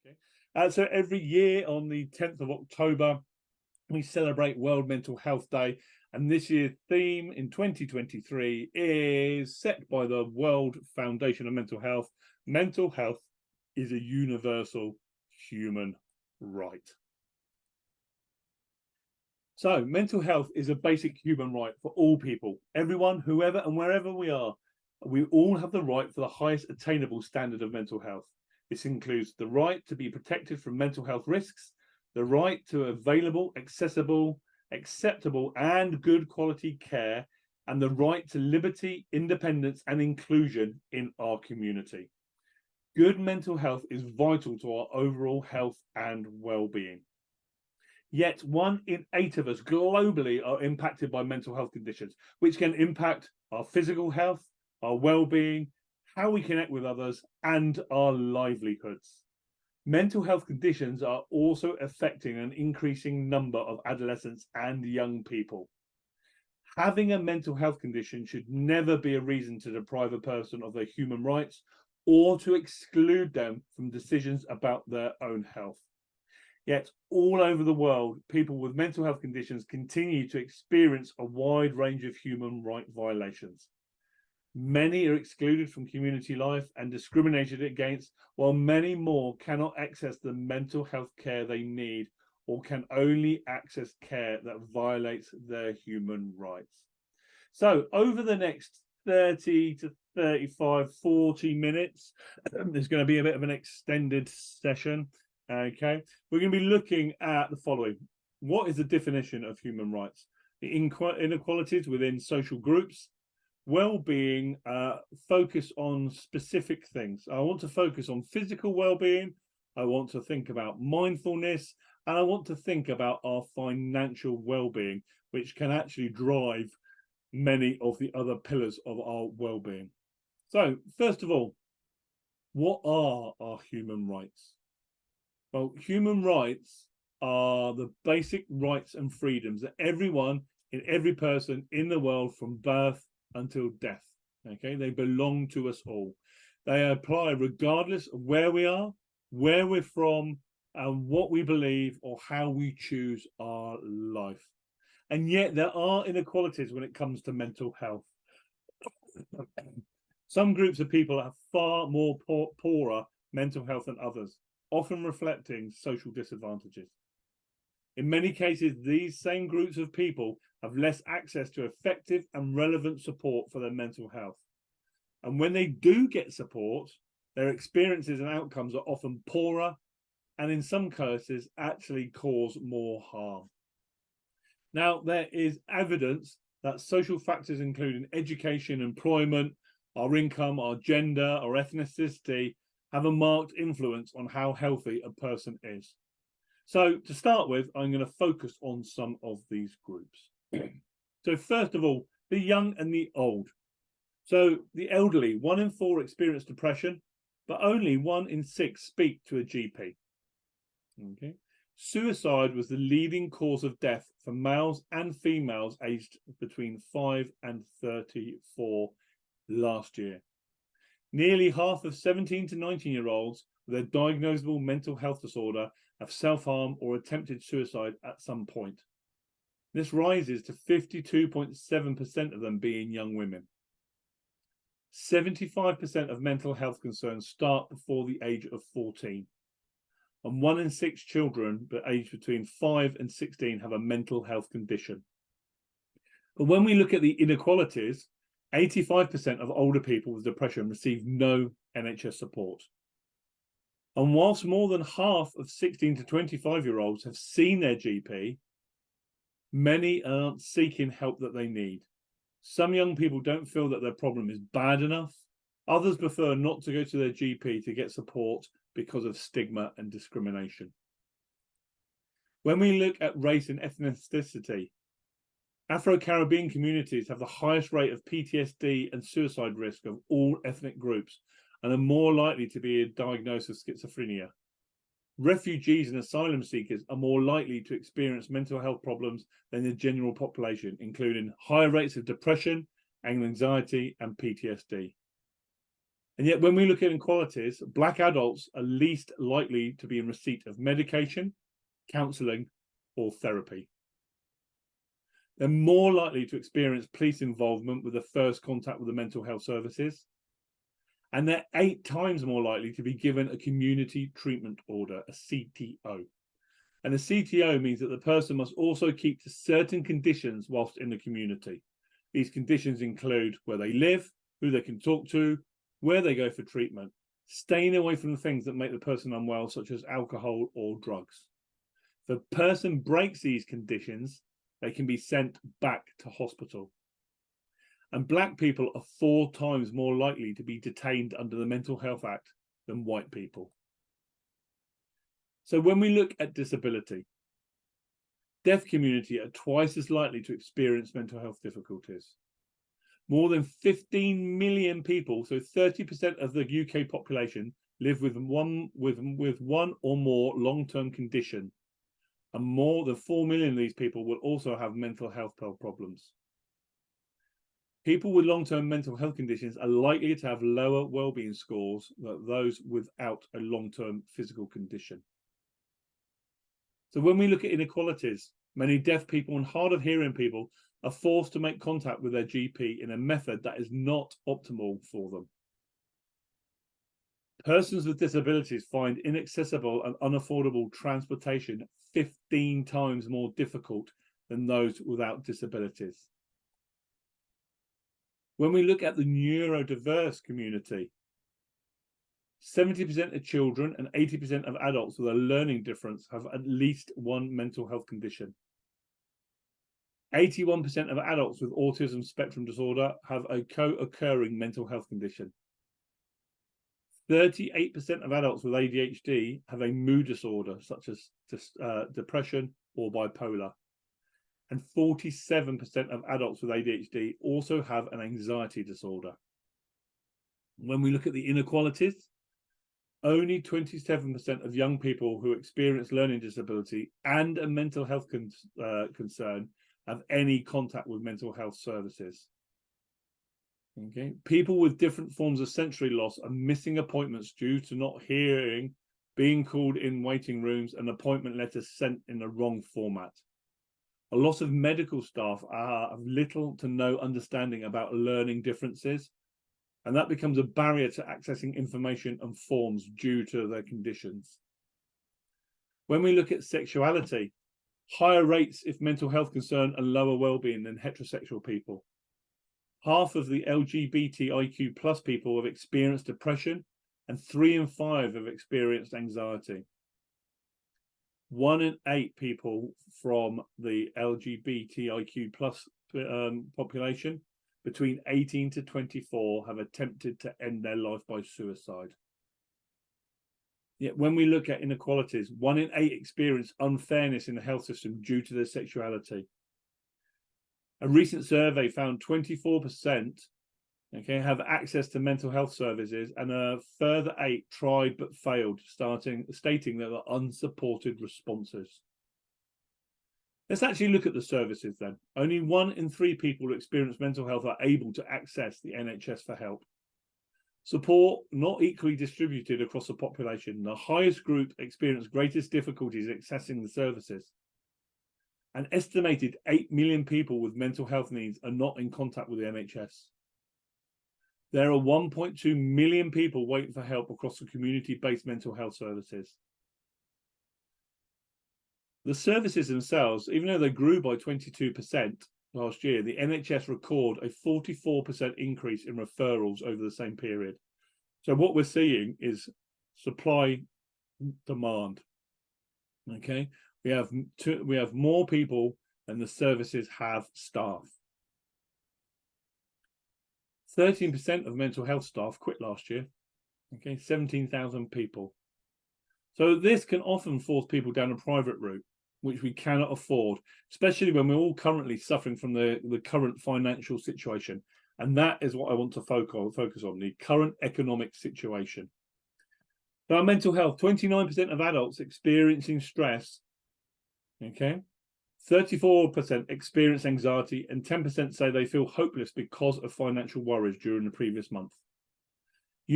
Okay. So every year on the 10th of October, we celebrate World Mental Health Day. And this year's theme in 2023 is set by the World Foundation of Mental Health. Mental health is a universal human right. So mental health is a basic human right for all people, everyone, whoever and wherever we are. We all have the right for the highest attainable standard of mental health. This includes the right to be protected from mental health risks, the right to available, accessible, acceptable and good quality care, and the right to liberty, independence and inclusion in our community. Good mental health is vital to our overall health and well-being. Yet 1 in 8 of us globally are impacted by mental health conditions, which can impact our physical health, our well-being, how we connect with others, and our livelihoods. Mental health conditions are also affecting an increasing number of adolescents and young people. Having a mental health condition should never be a reason to deprive a person of their human rights or to exclude them from decisions about their own health. Yet all over the world, people with mental health conditions continue to experience a wide range of human right violations. Many are excluded from community life and discriminated against, while many more cannot access the mental health care they need or can only access care that violates their human rights. So over the next 30 to 35, 40 minutes, there's going to be a bit of an extended session. Okay, we're going to be looking at the following. What is the definition of human rights? The inequalities within social groups, well-being, focus on specific things. I want to focus on physical well-being. I want to think about mindfulness, and I want to think about our financial well-being, which can actually drive many of the other pillars of our well-being. So first of all, what are our human rights? Well, human rights are the basic rights and freedoms that everyone in every person in the world from birth until death. Okay, they belong to us all. They apply regardless of where we are, where we're from, and what we believe or how we choose our life. And yet there are inequalities when it comes to mental health. Some groups of people have far more poorer mental health than others, often reflecting social disadvantages. In many cases, these same groups of people have less access to effective and relevant support for their mental health. And when they do get support, their experiences and outcomes are often poorer and in some cases actually cause more harm. Now, there is evidence that social factors including education, employment, our income, our gender, our ethnicity have a marked influence on how healthy a person is. So to start with, I'm going to focus on some of these groups. So first of all, the young and the old. So the elderly, 1 in 4 experience depression, but only 1 in 6 speak to a GP. Okay. Suicide was the leading cause of death for males and females aged between 5 and 34 last year. Nearly half of 17 to 19-year-olds with a diagnosable mental health disorder have self-harm or attempted suicide at some point. This rises to 52.7% of them being young women. 75% of mental health concerns start before the age of 14. And 1 in 6 children aged between 5 and 16 have a mental health condition. But when we look at the inequalities, 85% of older people with depression receive no NHS support. And whilst more than half of 16 to 25-year-olds have seen their GP, many aren't seeking help that they need. Some young people don't feel that their problem is bad enough. Others prefer not to go to their GP to get support because of stigma and discrimination. When we look at race and ethnicity, Afro-Caribbean communities have the highest rate of PTSD and suicide risk of all ethnic groups and are more likely to be diagnosed with schizophrenia. Refugees and asylum seekers are more likely to experience mental health problems than the general population, including higher rates of depression, anxiety, and PTSD. And yet when we look at inequalities, Black adults are least likely to be in receipt of medication, counselling, or therapy. They're more likely to experience police involvement with the first contact with the mental health services. And they're 8 times more likely to be given a community treatment order, a CTO. And a CTO means that the person must also keep to certain conditions whilst in the community. These conditions include where they live, who they can talk to, where they go for treatment, staying away from the things that make the person unwell, such as alcohol or drugs. If a person breaks these conditions, they can be sent back to hospital. And Black people are 4 times more likely to be detained under the Mental Health Act than white people. So when we look at disability, deaf community are twice as likely to experience mental health difficulties. More than 15 million people, so 30% of the UK population, live with one or more long-term condition. And more than 4 million of these people will also have mental health problems. People with long-term mental health conditions are likely to have lower well-being scores than those without a long-term physical condition. So when we look at inequalities, many deaf people and hard of hearing people are forced to make contact with their GP in a method that is not optimal for them. Persons with disabilities find inaccessible and unaffordable transportation 15 times more difficult than those without disabilities. When we look at the neurodiverse community, 70% of children and 80% of adults with a learning difference have at least one mental health condition. 81% of adults with autism spectrum disorder have a co-occurring mental health condition. 38% of adults with ADHD have a mood disorder, such as depression or bipolar. And 47% of adults with ADHD also have an anxiety disorder. When we look at the inequalities, only 27% of young people who experience learning disability and a mental health concern have any contact with mental health services. Okay, people with different forms of sensory loss are missing appointments due to not hearing, being called in waiting rooms, and appointment letters sent in the wrong format. A lot of medical staff have little to no understanding about learning differences, and that becomes a barrier to accessing information and forms due to their conditions. When we look at sexuality, higher rates if mental health concern and lower well-being than heterosexual people. Half of the LGBTIQ plus people have experienced depression, and 3 in 5 have experienced anxiety. 1 in 8 people from the LGBTIQ plus population between 18 to 24 have attempted to end their life by suicide. Yet when we look at inequalities, 1 in 8 experience unfairness in the health system due to their sexuality. A recent survey found 24% have access to mental health services, and a further 8 tried but failed, stating that they're unsupported responses. Let's actually look at the services then. Only 1 in 3 people who experience mental health are able to access the NHS for help. Support not equally distributed across the population. The highest group experience greatest difficulties accessing the services. An estimated 8 million people with mental health needs are not in contact with the NHS. There are 1.2 million people waiting for help across the community-based mental health services. The services themselves, even though they grew by 22% last year, the NHS record a 44% increase in referrals over the same period. So what we're seeing is supply demand. Okay, we have more people than the services have staff. 13% of mental health staff quit last year. Okay, 17,000 people. So this can often force people down a private route, which we cannot afford, especially when we're all currently suffering from the current financial situation. And that is what I want to focus on, the current economic situation. So our mental health, 29% of adults experiencing stress, okay, 34% experience anxiety, and 10% say they feel hopeless because of financial worries during the previous month.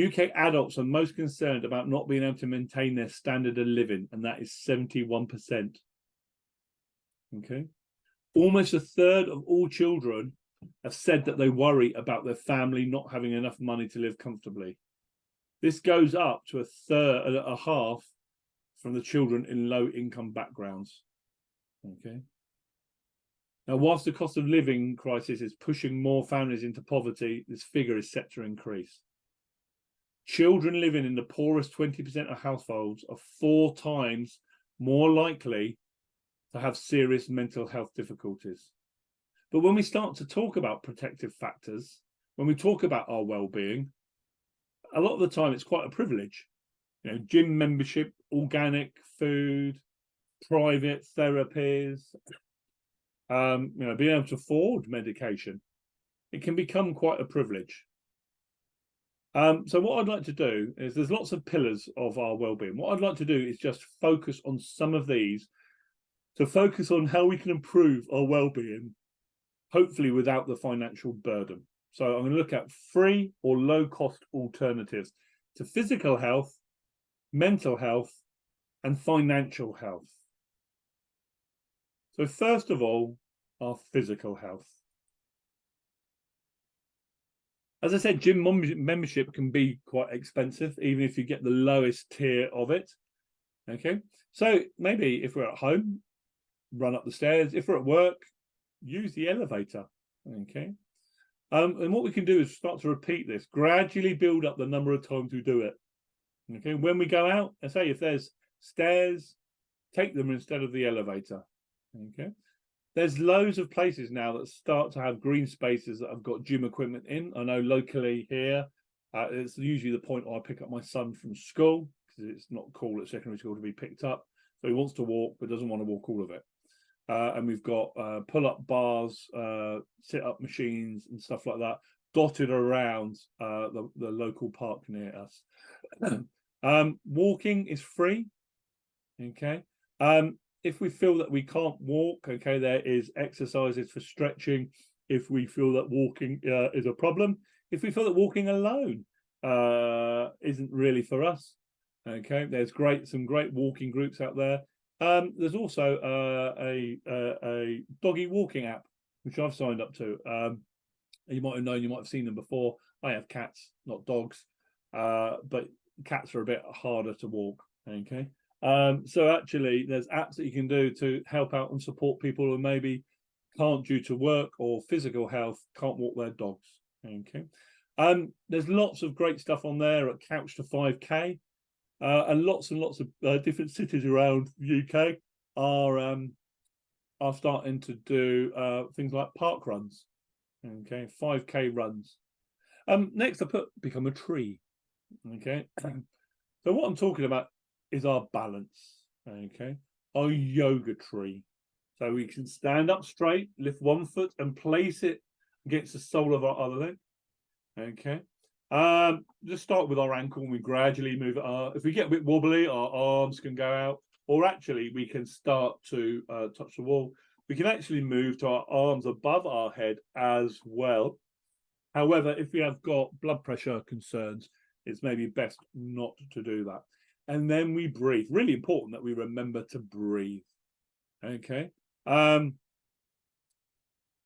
UK adults are most concerned about not being able to maintain their standard of living, and that is 71%. Okay. Almost a third of all children have said that they worry about their family not having enough money to live comfortably. This goes up to a half from the children in low income backgrounds. Okay. Now, whilst the cost of living crisis is pushing more families into poverty, this figure is set to increase. Children living in the poorest 20% of households are 4 times more likely to have serious mental health difficulties. But when we start to talk about protective factors, when we talk about our well-being, a lot of the time it's quite a privilege. You know, gym membership, organic food, private therapies, you know, being able to afford medication. It can become quite a privilege. So what I'd like to do is, there's lots of pillars of our well-being. What I'd like to do is just focus on some of these, to focus on how we can improve our well-being, hopefully without the financial burden. So I'm going to look at free or low-cost alternatives to physical health, mental health, and financial health. So first of all, our physical health. As I said, gym membership can be quite expensive, even if you get the lowest tier of it. Okay, so maybe if we're at home, run up the stairs. If we're at work, use the elevator. Okay, and what we can do is start to repeat this, gradually build up the number of times we do it. Okay, when we go out, I say if there's stairs, take them instead of the elevator. Okay, there's loads of places now that start to have green spaces that have got gym equipment in. I know locally here, it's usually the point where I pick up my son from school, because it's not cool at secondary school to be picked up. So he wants to walk, but doesn't want to walk all of it. And we've got pull-up bars, sit-up machines and stuff like that dotted around the local park near us. Walking is free. Okay. If we feel that we can't walk, okay, there is exercises for stretching. If we feel that walking is a problem, if we feel that walking alone isn't really for us, okay, there's some great walking groups out there. There's also a doggy walking app, which I've signed up to. You might have known, you might have seen them before. I have cats, not dogs, but cats are a bit harder to walk. Okay. So actually, there's apps that you can do to help out and support people who maybe can't, due to work or physical health, can't walk their dogs. Okay. There's lots of great stuff on there at Couch to 5K. And lots of different cities around the UK are starting to do things like park runs, okay, 5K runs. Next, I put become a tree. Okay, so what I'm talking about is our balance. Okay, our yoga tree. So we can stand up straight, lift one foot, and place it against the sole of our other leg. Okay. Just start with our ankle and we gradually move it. If we get a bit wobbly, our arms can go out, or actually we can start to touch the wall. We can actually move to our arms above our head as well. However, if we have got blood pressure concerns, it's maybe best not to do that. And then we breathe. Really important that we remember to breathe. Okay.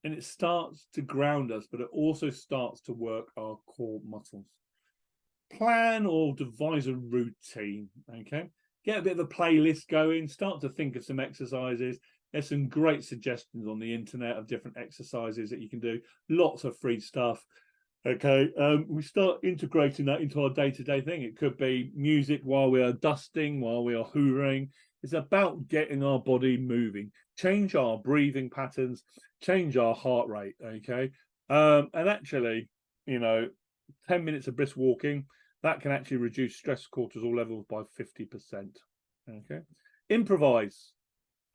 And it starts to ground us, but it also starts to work our core muscles. Plan or devise a routine, okay? Get a bit of a playlist going, start to think of some exercises. There's some great suggestions on the internet of different exercises that you can do. Lots of free stuff, okay? We start integrating that into our day-to-day thing. It could be music while we are dusting, while we are hoovering. It's about getting our body moving, change our breathing patterns, change our heart rate, okay? And actually, you know, 10 minutes of brisk walking, that can actually reduce stress cortisol levels by 50%, okay? Improvise.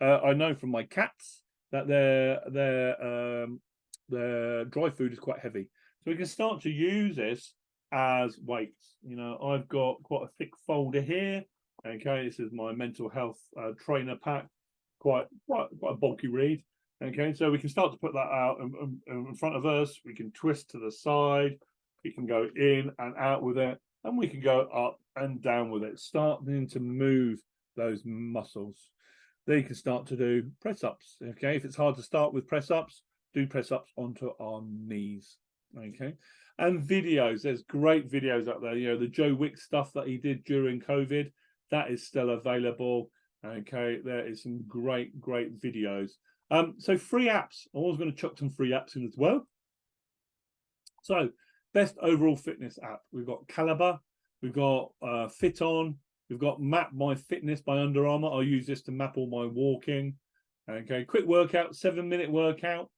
I know from my cats that their dry food is quite heavy. So we can start to use this as weights. You know, I've got quite a thick folder here. Okay, this is my mental health trainer pack, quite a bulky read. Okay, so we can start to put that out in front of us. We can twist to the side. We can go in and out with it. and we can go up and down with it, starting to move those muscles. Then you can start to do press-ups. Okay, if it's hard to start with press-ups, do press-ups onto our knees. Okay, and videos. There's great videos out there. You know, the Joe Wick stuff that he did during COVID, that is still available. Okay, there is some great videos. So free apps. I'm always going to chuck some free apps in as well. So best overall fitness app. We've got Calibre, we've got Fit On, we've got Map My Fitness by Under Armour. I'll use this to map all my walking. Okay, quick workout, 7-minute workout.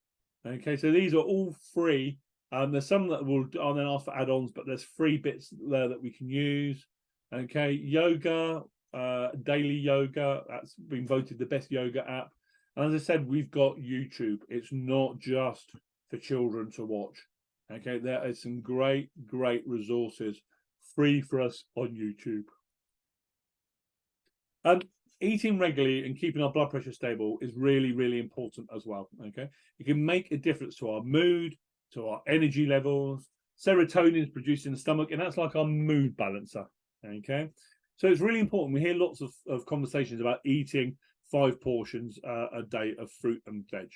Okay, so these are all free. There's some that will then ask for add-ons, but there's free bits there that we can use. Okay, yoga, daily yoga, that's been voted the best yoga app. And as I said, we've got YouTube. It's not just for children to watch. Okay, there are some great resources free for us on YouTube. Eating regularly and keeping our blood pressure stable is really important as well. Okay, it can make a difference to our mood, to our energy levels. Serotonin is produced in the stomach, and that's like our mood balancer. Okay, so it's really important. We hear lots of conversations about eating 5 portions a day of fruit and veg,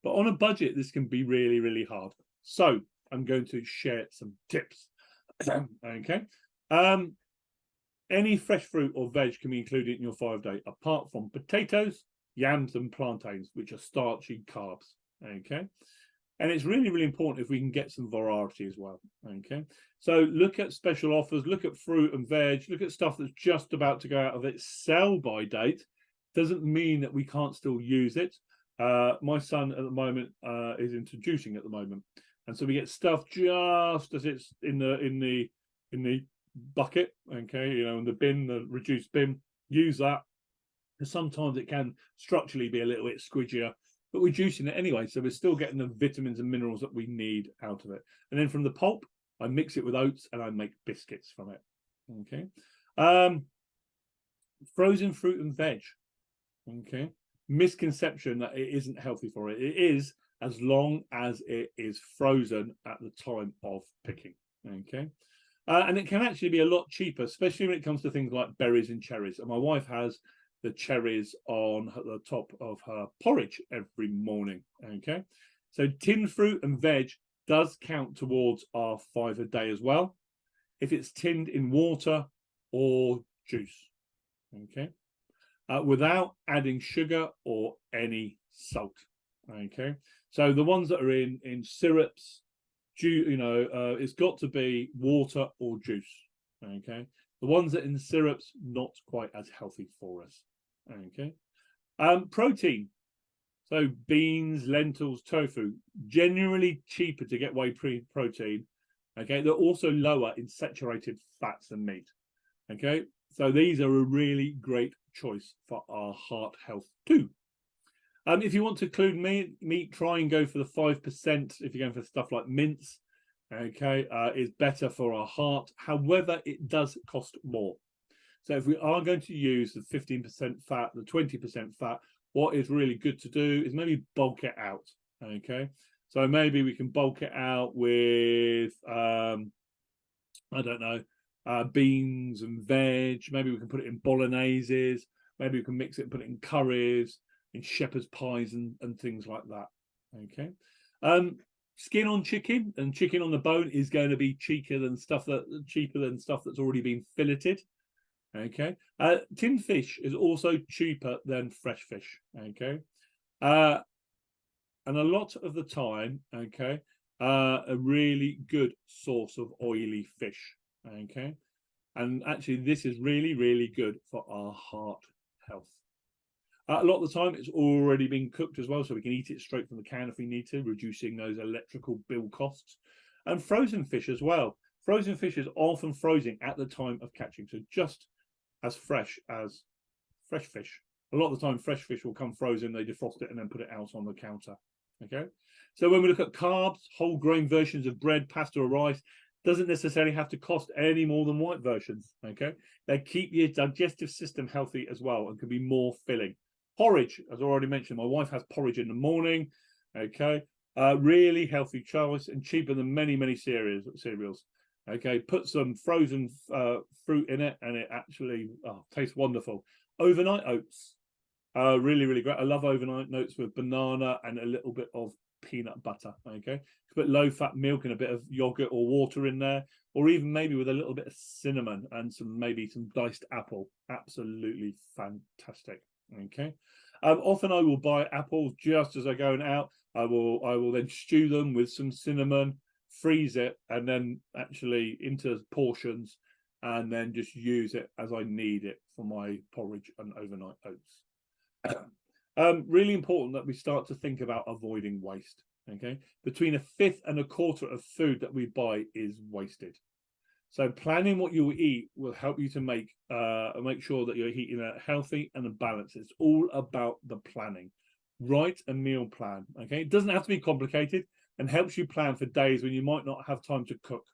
but on a budget this can be really hard. So I'm going to share some tips. Okay, any fresh fruit or veg can be included in your 5-day, apart from potatoes, yams and plantains, which are starchy carbs. Okay, and it's really important if we can get some variety as well. Okay, so look at special offers, look at fruit and veg, look at stuff that's just about to go out of its sell-by date. Doesn't mean that we can't still use it. My son at the moment is into juicing at the moment, and so we get stuff just as it's in the bucket. Okay, you know, in the bin, the reduced bin. Use that, because sometimes it can structurally be a little bit squidgier, but we're juicing it anyway, so we're still getting the vitamins and minerals that we need out of it. And then from the pulp, I mix it with oats and I make biscuits from it. Okay, frozen fruit and veg. Okay, misconception that it isn't healthy for it. It is, as long as it is frozen at the time of picking. Okay, and it can actually be a lot cheaper, especially when it comes to things like berries and cherries. And my wife has the cherries on the top of her porridge every morning. Okay, so tinned fruit and veg does count towards our 5 a day as well, if it's tinned in water or juice. Okay, without adding sugar or any salt. Okay, so the ones that are in syrups, it's got to be water or juice. Okay, the ones that are in syrups, not quite as healthy for us. Okay, protein, so beans, lentils, tofu, generally cheaper to get whey protein. Okay, they're also lower in saturated fats than meat. Okay, so these are a really great choice for our heart health too. If you want to include meat, try and go for the 5%. If you're going for stuff like mince, okay, is better for our heart. However, it does cost more. So if we are going to use the 15% fat, the 20% fat, what is really good to do is maybe bulk it out. Okay, so maybe we can bulk it out with I don't know, beans and veg. Maybe we can put it in bologneses. Maybe we can mix it and put it in curries, in shepherd's pies and things like that. Okay, skin on chicken and chicken on the bone is going to be cheaper than stuff that's already been filleted. Okay, tinned fish is also cheaper than fresh fish. Okay, and a lot of the time, okay, a really good source of oily fish. Okay, and actually this is really good for our heart health. A lot of the time it's already been cooked as well, so we can eat it straight from the can if we need to, reducing those electrical bill costs. And frozen fish as well. Frozen fish is often frozen at the time of catching, so just as fresh as fresh fish. A lot of the time fresh fish will come frozen, they defrost it and then put it out on the counter. Okay, so when we look at carbs, whole grain versions of bread, pasta or rice doesn't necessarily have to cost any more than white versions. Okay, they keep your digestive system healthy as well and can be more filling. Porridge, as I already mentioned, my wife has porridge in the morning. Okay, really healthy choice and cheaper than many cereals. Okay, put some frozen fruit in it, and it actually tastes wonderful. Overnight oats, really, really great. I love overnight oats with banana and a little bit of peanut butter. Okay, put low-fat milk and a bit of yogurt or water in there, or even maybe with a little bit of cinnamon and maybe some diced apple. Absolutely fantastic. Okay. Often I will buy apples just as I'm going out. I will then stew them with some cinnamon, freeze it, and then actually into portions, and then just use it as I need it for my porridge and overnight oats. Really important that we start to think about avoiding waste. Okay, between a fifth and a quarter of food that we buy is wasted. So planning what you eat will help you to make sure that you're eating a healthy and a balanced. It's all about the planning. Write a meal plan. Okay, it doesn't have to be complicated, and helps you plan for days when you might not have time to cook.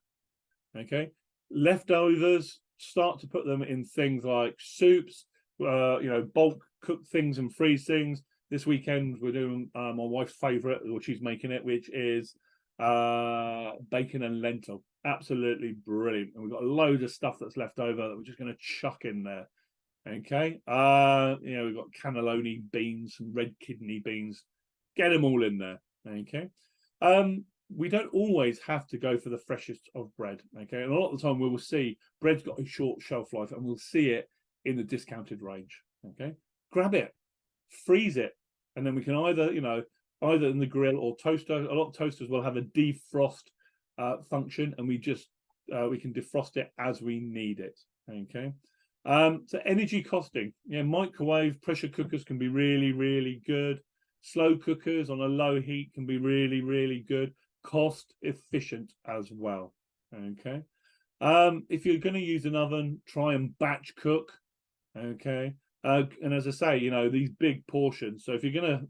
Okay, leftovers, start to put them in things like soups, bulk cook things and freeze things. This weekend we're doing my wife's favorite, or she's making it, which is bacon and lentil. Absolutely brilliant. And we've got a load of stuff that's left over that we're just going to chuck in there. Okay, we've got cannelloni beans and red kidney beans. Get them all in there. Okay. We don't always have to go for the freshest of bread. Okay, and a lot of the time we will see bread's got a short shelf life, and we'll see it in the discounted range. Okay, grab it, freeze it, and then we can either in the grill or toaster. A lot of toasters will have a defrost function, and we can defrost it as we need it. Okay. So energy costing, microwave pressure cookers can be really, really good. Slow cookers on a low heat can be really, really good. Cost efficient as well. Okay. If you're going to use an oven, try and batch cook. Okay. And as I say, these big portions. So if you're going to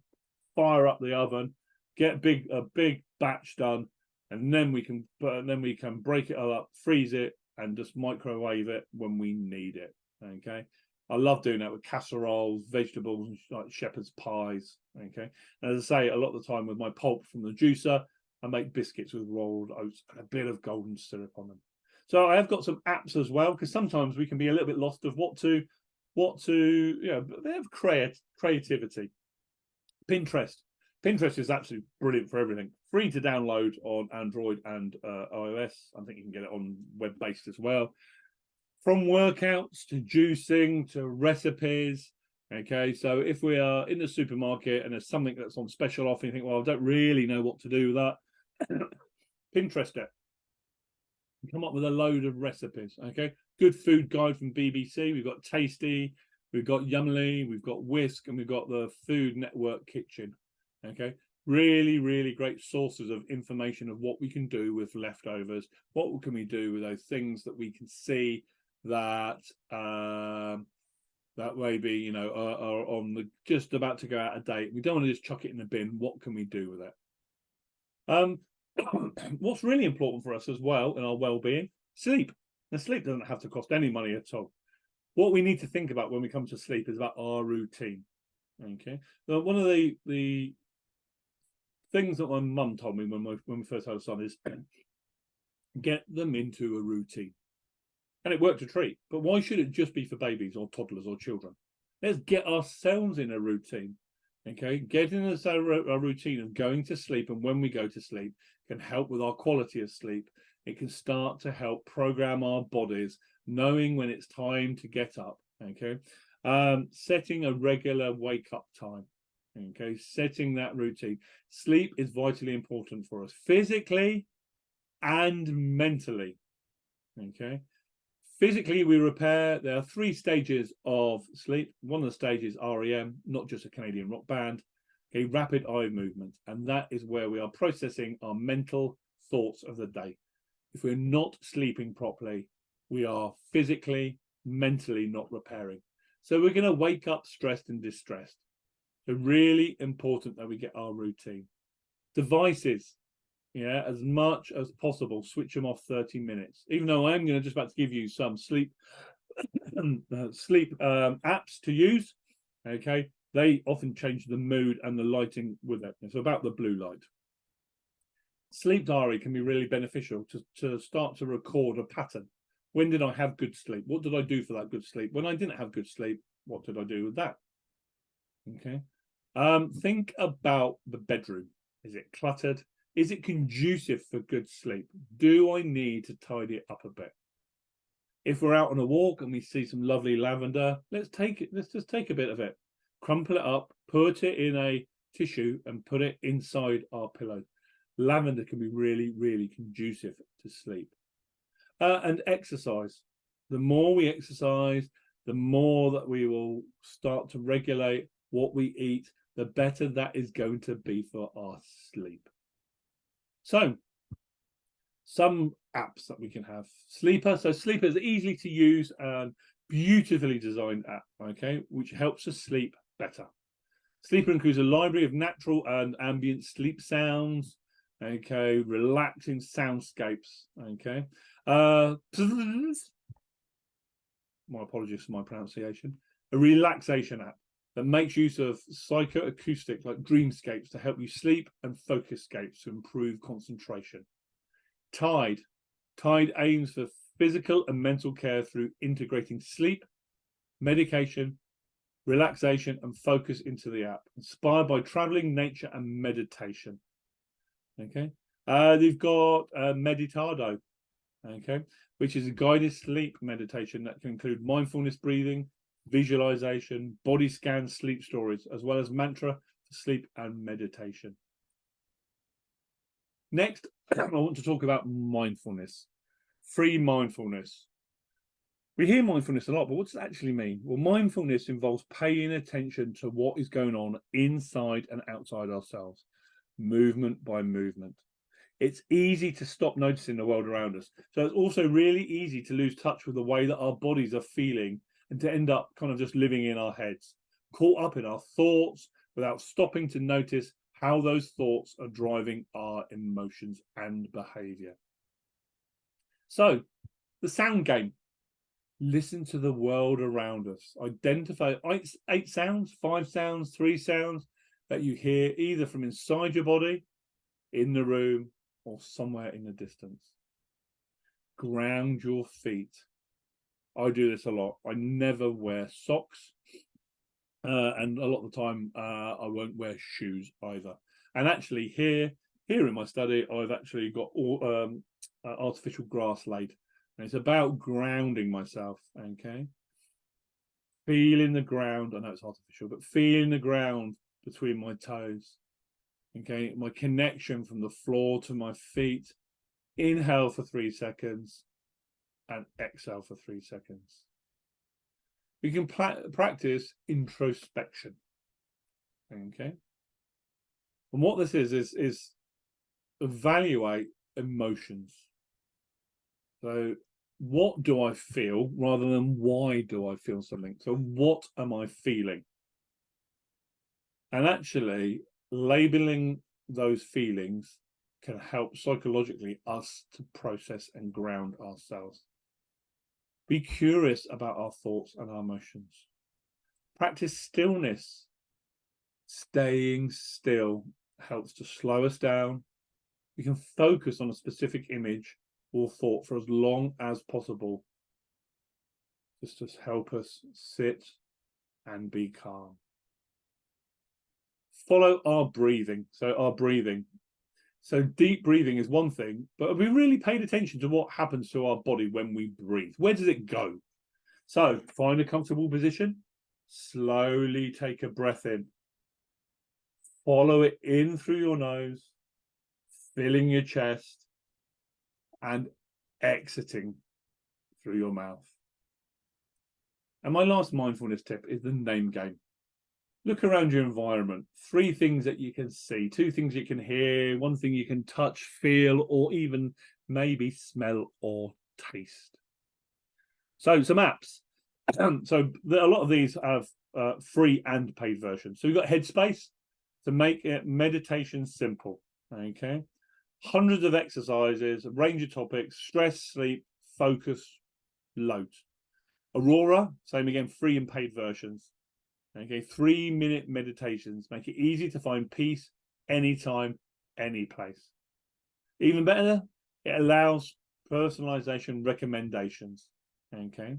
fire up the oven, get a big batch done, and then we can break it all up, freeze it, and just microwave it when we need it. Okay. I love doing that with casseroles, vegetables, like shepherd's pies. Okay. And as I say, a lot of the time with my pulp from the juicer, I make biscuits with rolled oats and a bit of golden syrup on them. So I have got some apps as well, because sometimes we can be a little bit lost of what to they have creativity. Pinterest is absolutely brilliant for everything. Free to download on Android and iOS. I think you can get it on web-based as well. From workouts to juicing to recipes. Okay, so if we are in the supermarket and there's something that's on special offer, you think, well, I don't really know what to do with that. Pinterest it. Come up with a load of recipes. Okay, good food guide from BBC. We've got Tasty, we've got Yummly, we've got Whisk, and we've got the Food Network Kitchen. Okay, really, really great sources of information of what we can do with leftovers. What can we do with those things that we can see that maybe are on the just about to go out of date. We don't want to just chuck it in the bin. What can we do with it? What's really important for us as well in our well-being? Sleep. Now, sleep doesn't have to cost any money at all. What we need to think about when we come to sleep is about our routine. Okay. Now, one of the things that my mum told me when we first had a son is get them into a routine. And it worked a treat. But why should it just be for babies or toddlers or children? Let's get ourselves in a routine. Okay, getting us a routine of going to sleep, and when we go to sleep can help with our quality of sleep. It can start to help program our bodies, knowing when it's time to get up. Okay, setting a regular wake up time. Okay, setting that routine. Sleep is vitally important for us, physically and mentally. Okay. Physically, we repair. There are 3 stages of sleep. One of the stages is REM, not just a Canadian rock band. Okay, rapid eye movement. And that is where we are processing our mental thoughts of the day. If we're not sleeping properly, we are physically, mentally not repairing. So we're going to wake up stressed and distressed. So really important that we get our routine. Devices. As much as possible, switch them off 30 minutes. Even though I'm going to just about to give you some sleep apps to use. Okay, they often change the mood and the lighting with it. It's about the blue light. Sleep diary can be really beneficial to start to record a pattern. When did I have good sleep? What did I do for that good sleep? When I didn't have good sleep, what did I do with that? Okay. Think about the bedroom. Is it cluttered? Is it conducive for good sleep? Do I need to tidy it up a bit? If we're out on a walk and we see some lovely lavender, let's just take a bit of it, crumple it up, put it in a tissue and put it inside our pillow. Lavender can be really, really conducive to sleep. And exercise. The more we exercise, the more that we will start to regulate what we eat, the better that is going to be for our sleep. So, some apps that we can have. Sleeper. So Sleeper is easily to use and beautifully designed app, okay, which helps us sleep better. Sleeper includes a library of natural and ambient sleep sounds, okay, relaxing soundscapes, okay. My apologies for my pronunciation. A relaxation app that makes use of psychoacoustic like dreamscapes to help you sleep, and focuscapes to improve concentration. Tide aims for physical and mental care through integrating sleep, medication, relaxation and focus into the app, inspired by traveling, nature and meditation. Okay. They've got Meditado, okay, which is a guided sleep meditation that can include mindfulness breathing, visualization, body scan, sleep stories, as well as mantra for sleep and meditation. Next, I want to talk about mindfulness, free mindfulness. We hear mindfulness a lot, but what does it actually mean? Well, mindfulness involves paying attention to what is going on inside and outside ourselves, movement by movement. It's easy to stop noticing the world around us. So it's also really easy to lose touch with the way that our bodies are feeling and to end up kind of just living in our heads, caught up in our thoughts without stopping to notice how those thoughts are driving our emotions and behavior. So the sound game. Listen to the world around us. Identify 8 sounds, 5 sounds, 3 sounds that you hear either from inside your body, in the room, or somewhere in the distance. Ground your feet. I do this a lot. I never wear socks. And a lot of the time, I won't wear shoes either. And actually here in my study, I've actually got all artificial grass laid. And it's about grounding myself, okay? Feeling the ground. I know it's artificial, but feeling the ground between my toes, okay? My connection from the floor to my feet. Inhale for 3 seconds and exhale for 3 seconds. We can practice introspection, okay? And what this is evaluate emotions. So what do I feel rather than why do I feel something? So what am I feeling? And actually labeling those feelings can help psychologically us to process and ground ourselves. Be curious about our thoughts and our emotions. Practice stillness. Staying still helps to slow us down. We can focus on a specific image or thought for as long as possible, just to help us sit and be calm. Follow our breathing. So deep breathing is one thing, but have we really paid attention to what happens to our body when we breathe? Where does it go? So find a comfortable position, slowly take a breath in, follow it in through your nose, filling your chest, and exiting through your mouth. And my last mindfulness tip is the name game. Look around your environment. 3 things that you can see, 2 things you can hear, 1 thing you can touch, feel, or even maybe smell or taste. So some apps. So a lot of these have free and paid versions. So we've got Headspace to make it meditation simple. Okay. Hundreds of exercises, a range of topics, stress, sleep, focus, loads. Aurora, same again, free and paid versions. Okay, 3-minute meditations make it easy to find peace anytime, any place. Even better, it allows personalization recommendations. Okay.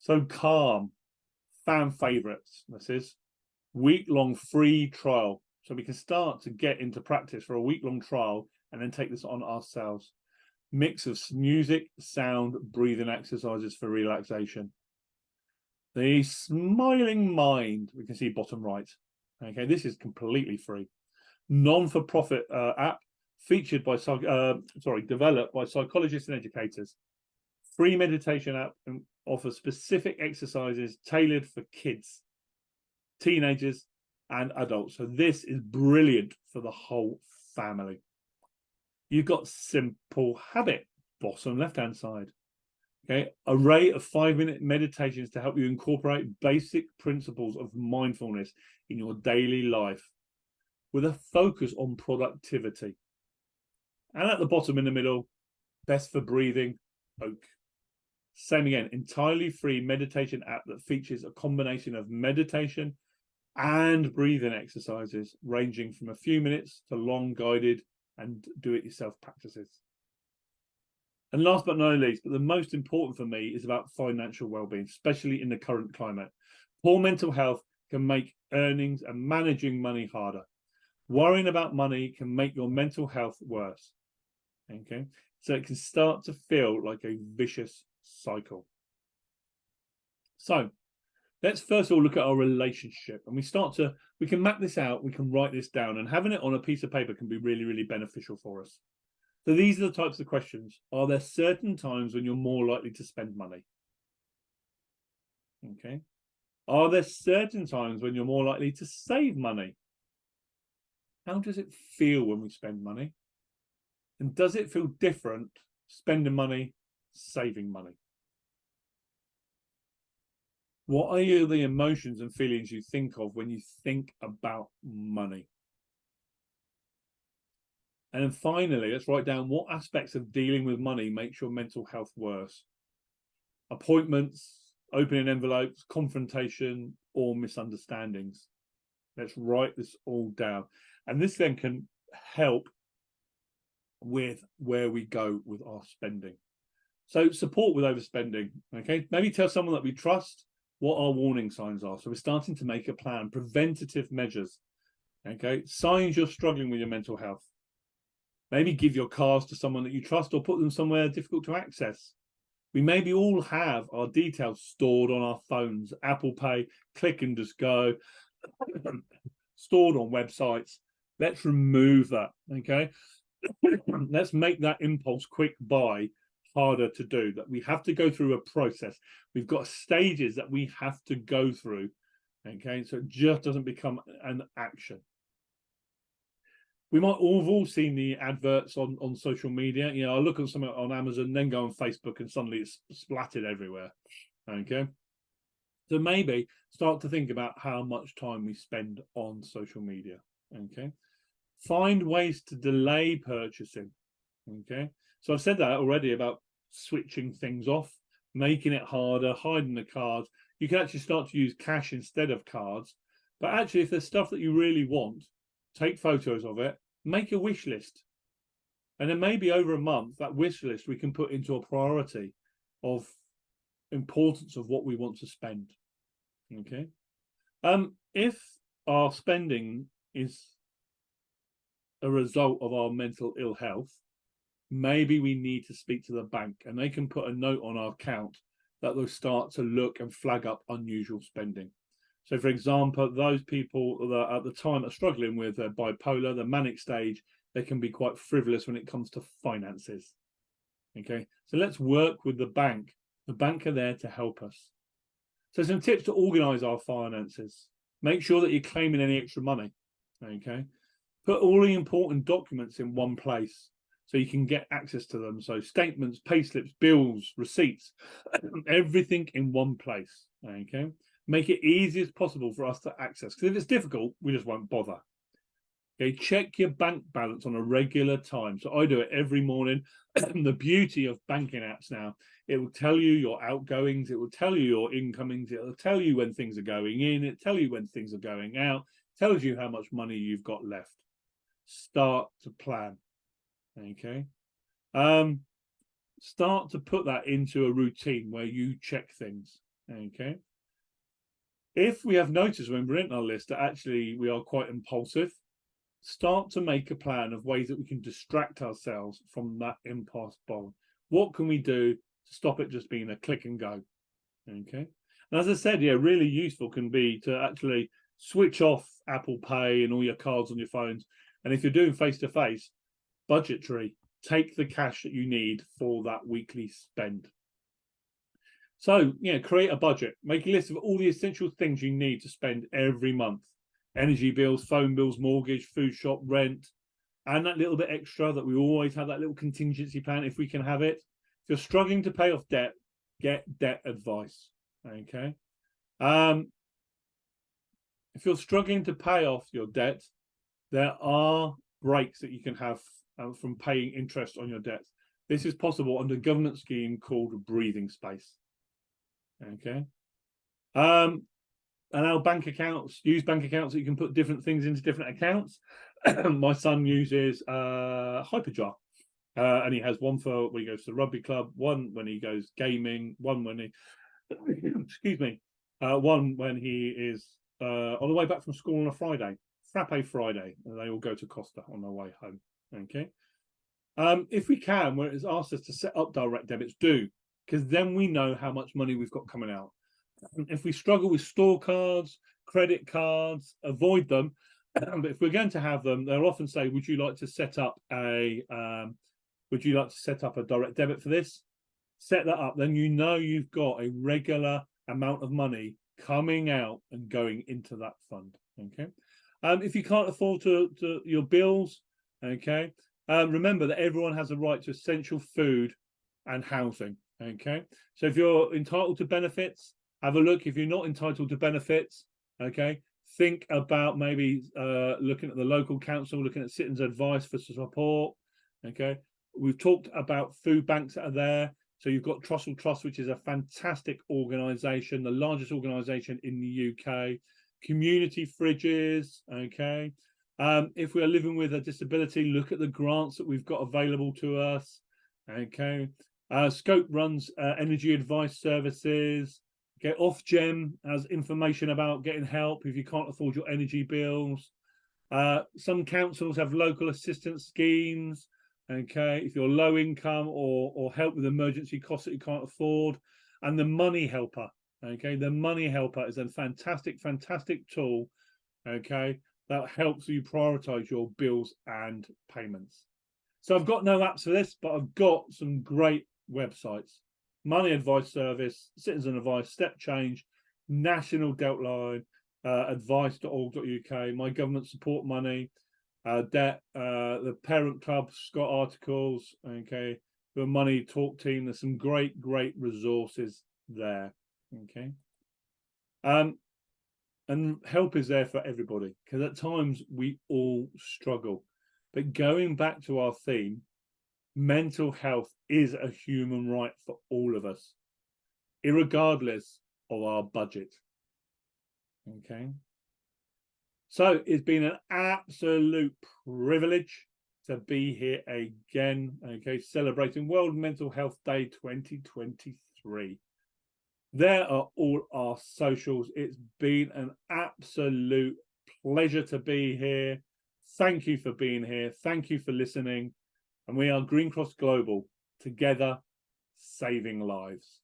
So Calm, fan favorites. This is week-long free trial. So we can start to get into practice for a week-long trial and then take this on ourselves. Mix of music, sound, breathing exercises for relaxation. The Smiling Mind, we can see bottom right. Okay, this is completely free. Non-for-profit app featured by developed by psychologists and educators. Free meditation app and offers specific exercises tailored for kids, teenagers, and adults. So this is brilliant for the whole family. You've got Simple Habit, bottom left-hand side. Okay, array of 5-minute meditations to help you incorporate basic principles of mindfulness in your daily life with a focus on productivity. And at the bottom in the middle, Best for Breathing, Oak. Same again, entirely free meditation app that features a combination of meditation and breathing exercises ranging from a few minutes to long guided and do-it-yourself practices. And last but not least, but the most important for me, is about financial well-being, especially in the current climate. Poor mental health can make earnings and managing money harder. Worrying about money can make your mental health worse. Okay, so it can start to feel like a vicious cycle. So let's first of all look at our relationship, and we can map this out, we can write this down, and having it on a piece of paper can be really, really beneficial for us. So these are the types of questions. Are there certain times when you're more likely to spend money? Okay. Are there certain times when you're more likely to save money? How does it feel when we spend money? And does it feel different spending money, saving money? What are the emotions and feelings you think of when you think about money? And then finally, let's write down what aspects of dealing with money makes your mental health worse. Appointments, opening envelopes, confrontation, or misunderstandings. Let's write this all down. And this then can help with where we go with our spending. So support with overspending. Okay, maybe tell someone that we trust what our warning signs are. So we're starting to make a plan, preventative measures. Okay, signs you're struggling with your mental health. Maybe give your cards to someone that you trust or put them somewhere difficult to access. We maybe all have our details stored on our phones, Apple Pay, Click and Just Go, stored on websites. Let's remove that, okay? Let's make that impulse quick buy harder to do, that we have to go through a process. We've got stages that we have to go through, okay? So it just doesn't become an action. We might all have all seen the adverts on social media. You know, I look at something on Amazon, then go on Facebook, and suddenly it's splattered everywhere. Okay. So maybe start to think about how much time we spend on social media. Okay. Find ways to delay purchasing. Okay. So I've said that already about switching things off, making it harder, hiding the cards. You can actually start to use cash instead of cards. But actually, if there's stuff that you really want, take photos of it, make a wish list. And then maybe over a month, that wish list we can put into a priority of importance of what we want to spend. Okay. If our spending is a result of our mental ill health, maybe we need to speak to the bank, and they can put a note on our account that will start to look and flag up unusual spending. So, for example, those people that at the time are struggling with bipolar, the manic stage, they can be quite frivolous when it comes to finances. Okay, so let's work with the bank. The bank are there to help us. So some tips to organise our finances. Make sure that you're claiming any extra money. Okay, put all the important documents in one place so you can get access to them. So statements, payslips, bills, receipts, everything in one place. Okay. Make it easy as possible for us to access, because if it's difficult, we just won't bother. Okay, check your bank balance on a regular time. So I do it every morning. The beauty of banking apps now, it will tell you your outgoings, it will tell you your incomings, it will tell you when things are going in, it tell you when things are going out, tells you how much money you've got left. Start to plan. Okay. Start to put that into a routine where you check things. Okay. If we have noticed when we're in our list that actually we are quite impulsive, start to make a plan of ways that we can distract ourselves from that impulse button. What can we do to stop it just being a click and go? Okay. And as I said, yeah, really useful can be to actually switch off Apple Pay and all your cards on your phones. And if you're doing face-to-face, budgetary, take the cash that you need for that weekly spend. So, yeah, create a budget. Make a list of all the essential things you need to spend every month. Energy bills, phone bills, mortgage, food shop, rent, and that little bit extra that we always have, that little contingency plan if we can have it. If you're struggling to pay off debt, get debt advice. Okay. If you're struggling to pay off your debt, there are breaks that you can have from paying interest on your debts. This is possible under a government scheme called breathing space. Okay. And our bank accounts, use bank accounts that you can put different things into different accounts. My son uses Hyperjar. And he has one for when he goes to the rugby club, one when he goes gaming, one when he excuse me, one when he is on the way back from school on a Friday, Frappe Friday, and they all go to Costa on their way home. Okay. If we can, where it's asked us to set up direct debits, do, because then we know how much money we've got coming out. If we struggle with store cards, credit cards, avoid them. But if we're going to have them, they'll often say, would you like to set up a direct debit for this? Set that up, then you know you've got a regular amount of money coming out and going into that fund. Okay. If you can't afford to your bills, okay, remember that everyone has a right to essential food and housing. Okay. So if you're entitled to benefits, have a look. If you're not entitled to benefits, okay, think about maybe looking at the local council, looking at citizens' advice for support. Okay. We've talked about food banks that are there. So you've got Trussell Trust, which is a fantastic organisation, the largest organisation in the UK. Community fridges, okay. If we are living with a disability, look at the grants that we've got available to us, okay. Scope runs energy advice services. Okay, Ofgem has information about getting help if you can't afford your energy bills. Some councils have local assistance schemes. Okay, if you're low income or help with emergency costs that you can't afford. And the money helper, okay, the money helper is a fantastic tool, okay, that helps you prioritize your bills and payments. So I've got no apps for this, but I've got some great websites: Money Advice Service, Citizen Advice, Step Change, National Deadline, advice.org.uk, My Government Support Money, debt, the Parent Club's got articles, okay, the Money Talk Team. There's some great resources there. Okay. And help is there for everybody, because at times we all struggle. But going back to our theme, mental health is a human right for all of us, irregardless of our budget. Okay. So it's been an absolute privilege to be here again, okay, celebrating World Mental Health Day 2023. There are all our socials. It's been an absolute pleasure to be here. Thank you for being here. Thank you for listening. And we are Green Cross Global, together saving lives.